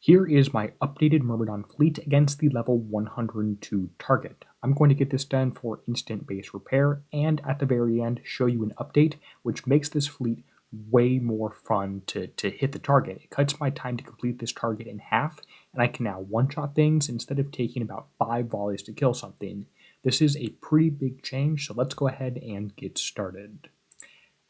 Here is my updated Myrmidon fleet against the level 102 target. I'm going to get this done for instant base repair, and at the very end show you an update which makes this fleet way more fun to hit the target. It cuts my time to complete this target in half, and I can now one-shot things instead of taking about 5 volleys to kill something. This is a pretty big change, so let's go ahead and get started.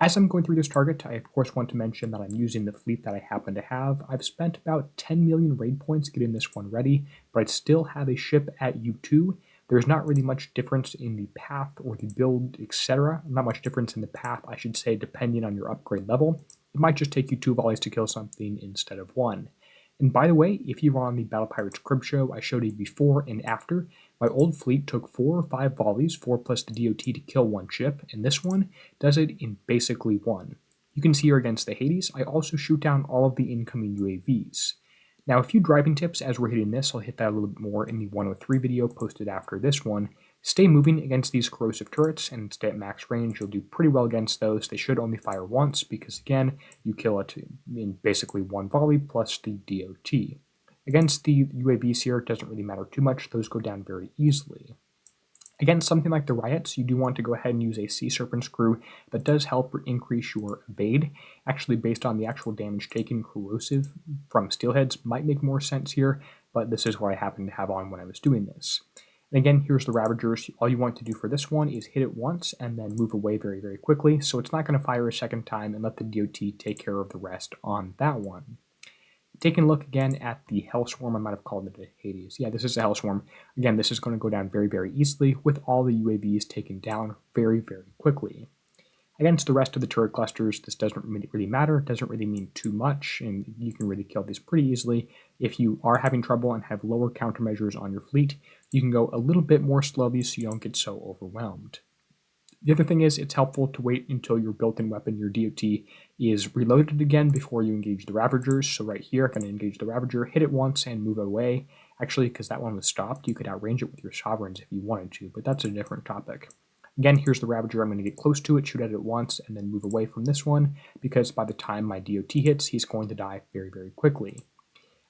As I'm going through this target, I of course want to mention that I'm using the fleet that I happen to have. I've spent about 10 million raid points getting this one ready, but I still have a ship at U2. There's not really much difference in the path or the build, etc. Not much difference in the path, I should say, depending on your upgrade level. It might just take you 2 volleys to kill something instead of 1. And by the way, if you were on the Battle Pirates Crib show, I showed a before and after. My old fleet took 4 or 5 volleys, 4 plus the DOT to kill 1 ship, and this one does it in basically 1. You can see here against the Hades, I also shoot down all of the incoming UAVs. Now, a few driving tips as we're hitting this. I'll hit that a little bit more in the 103 video posted after this one. Stay moving against these corrosive turrets and stay at max range. You'll do pretty well against those. They should only fire once because, again, you kill it in basically 1 volley plus the DOT. Against the UAVs here, it doesn't really matter too much. Those go down very easily. Against something like the riots, you do want to go ahead and use a Sea Serpent's crew. That does help increase your evade. Actually, based on the actual damage taken, corrosive from steelheads might make more sense here, but this is what I happen to have on when I was doing this. And again, here's the Ravagers. All you want to do for this one is hit it once and then move away very, very quickly, so it's not going to fire a second time, and let the DOT take care of the rest on that one. Taking a look again at the Hellswarm, I might have called it a Hades. Yeah, this is a Hellswarm. Again, this is going to go down very, very easily with all the UAVs taken down very, very quickly. Against the rest of the turret clusters, this doesn't really matter. It doesn't really mean too much, and you can really kill these pretty easily. If you are having trouble and have lower countermeasures on your fleet, you can go a little bit more slowly so you don't get so overwhelmed. The other thing is, it's helpful to wait until your built-in weapon, your DOT, is reloaded again before you engage the Ravagers. So right here, I'm going to engage the Ravager, hit it once, and move away. Actually, because that one was stopped, you could outrange it with your Sovereigns if you wanted to, but that's a different topic. Again, here's the Ravager. I'm going to get close to it, shoot at it once, and then move away from this one, because by the time my DOT hits, he's going to die very, very quickly.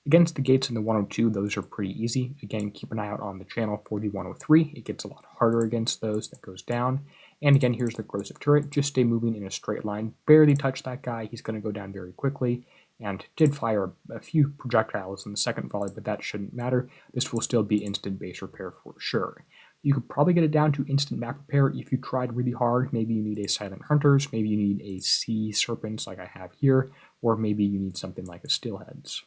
Against the gates in the 102, those are pretty easy. Again, keep an eye out on the channel for the 103. It gets a lot harder against those. That goes down. And again, here's the corrosive turret. Just stay moving in a straight line. Barely touch that guy. He's going to go down very quickly. And did fire a few projectiles in the second volley, but that shouldn't matter. This will still be instant base repair for sure. You could probably get it down to instant map repair if you tried really hard. Maybe you need a Silent Hunters. Maybe you need a Sea Serpents like I have here. Or maybe you need something like a Steelheads.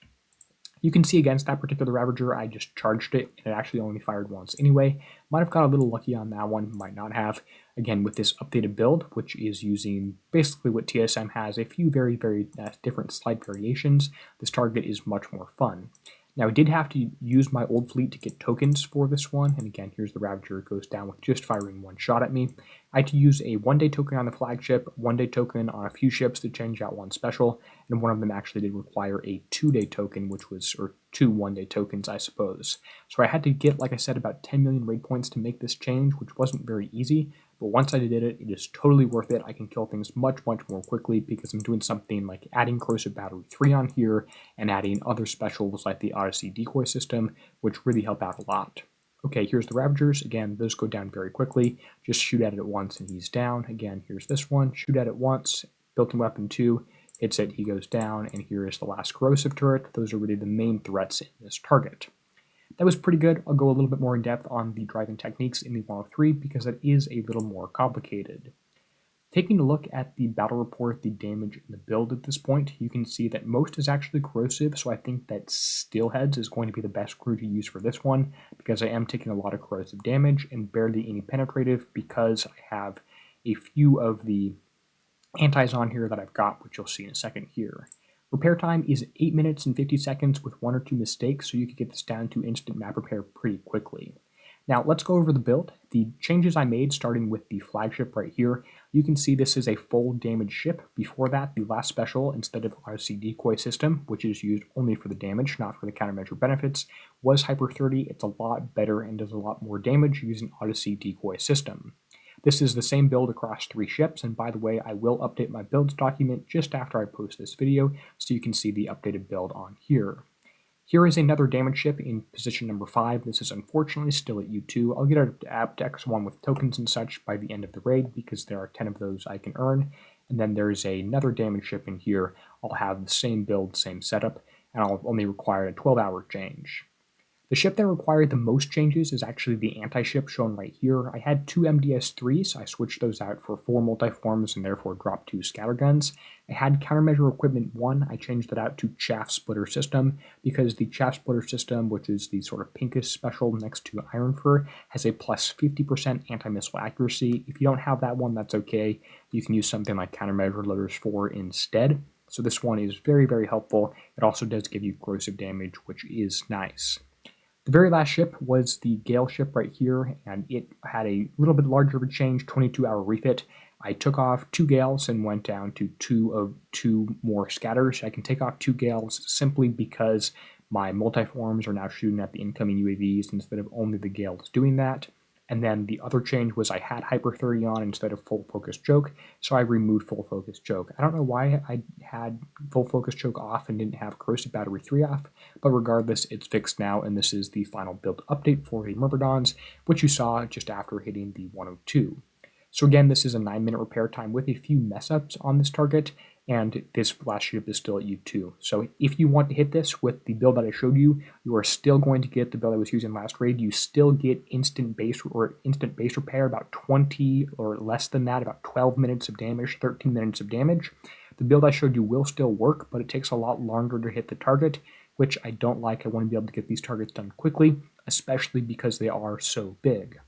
You can see against that particular Ravager, I just charged it, and it actually only fired once anyway. Might have got a little lucky on that one, might not have. Again, with this updated build, which is using basically what TSM has, a few very, very different slight variations, this target is much more fun. Now, I did have to use my old fleet to get tokens for this one, and again, here's the Ravager. It goes down with just firing 1 shot at me. I had to use a 1-day token on the flagship, 1-day token on a few ships to change out 1 special, and one of them actually did require a 2-day token, which was, or 2 1-day tokens, I suppose. So I had to get, like I said, about 10 million raid points to make this change, which wasn't very easy, but once I did it, it is totally worth it. I can kill things much, much more quickly because I'm doing something like adding Corrosive Battery 3 on here and adding other specials like the Odyssey decoy system, which really help out a lot. Okay, here's the Ravagers. Again, those go down very quickly. Just shoot at it once and he's down. Again, here's this one. Shoot at it once. Built-in weapon 2. Hits it, he goes down. And here is the last corrosive turret. Those are really the main threats in this target. That was pretty good. I'll go a little bit more in depth on the driving techniques in the 103 because it is a little more complicated. Taking a look at the battle report, the damage, and the build at this point, you can see that most is actually corrosive, so I think that Steelheads is going to be the best crew to use for this one because I am taking a lot of corrosive damage and barely any penetrative because I have a few of the antis on here that I've got, which you'll see in a second here. Repair time is 8 minutes and 50 seconds with 1 or 2 mistakes, so you can get this down to instant map repair pretty quickly. Now let's go over the build. The changes I made starting with the flagship right here, you can see this is a full damage ship. Before that, the last special, instead of Odyssey decoy system, which is used only for the damage, not for the countermeasure benefits, was Hyper 30. It's a lot better and does a lot more damage using Odyssey decoy system. This is the same build across 3 ships, and by the way, I will update my builds document just after I post this video, so you can see the updated build on here. Here is another damage ship in position number 5. This is unfortunately still at U2. I'll get up to X1 with tokens and such by the end of the raid because there are 10 of those I can earn. And then there's another damage ship in here. I'll have the same build, same setup, and I'll only require a 12-hour change. The ship that required the most changes is actually the anti-ship shown right here. I had 2 MDS-3s, so I switched those out for 4 multiforms and therefore dropped 2 scatterguns. I had countermeasure equipment 1, I changed that out to chaff splitter system because the chaff splitter system, which is the sort of pinkish special next to iron fur, has a plus 50% anti-missile accuracy. If you don't have that one, that's okay. You can use something like countermeasure loaders 4 instead. So this one is very, very helpful. It also does give you corrosive damage, which is nice. The very last ship was the Gale ship right here, and it had a little bit larger of a change, 22-hour refit. I took off 2 Gales and went down to 2 more scatters. I can take off 2 Gales simply because my multiforms are now shooting at the incoming UAVs instead of only the Gales doing that. And then the other change was I had Hyper 30 on instead of Full Focus Choke, so I removed Full Focus Choke. I don't know why I had Full Focus Choke off and didn't have Corrosive Battery 3 off, but regardless, it's fixed now, and this is the final build update for the Myrmidons, which you saw just after hitting the 102. So again, this is a 9-minute repair time with a few mess-ups on this target, and this last ship is still at U2. So if you want to hit this with the build that I showed you, you are still going to get the build I was using last raid. You still get instant base repair, about 20 or less than that, about 12 minutes of damage, 13 minutes of damage. The build I showed you will still work, but it takes a lot longer to hit the target, which I don't like. I want to be able to get these targets done quickly, especially because they are so big.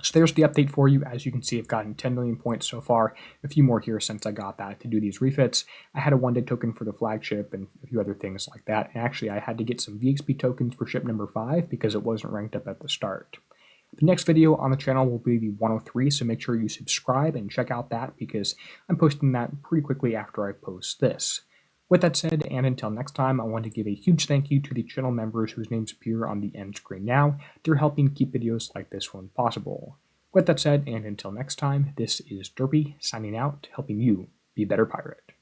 So there's the update for you. As you can see, I've gotten 10 million points so far, a few more here since I got that to do these refits. I had a 1-day token for the flagship and a few other things like that. And actually, I had to get some VXP tokens for ship number 5 because it wasn't ranked up at the start. The next video on the channel will be the 103, so make sure you subscribe and check out that because I'm posting that pretty quickly after I post this. With that said, and until next time, I want to give a huge thank you to the channel members whose names appear on the end screen now. They're helping keep videos like this one possible. With that said, and until next time, this is Derpy signing out, helping you be a better pirate.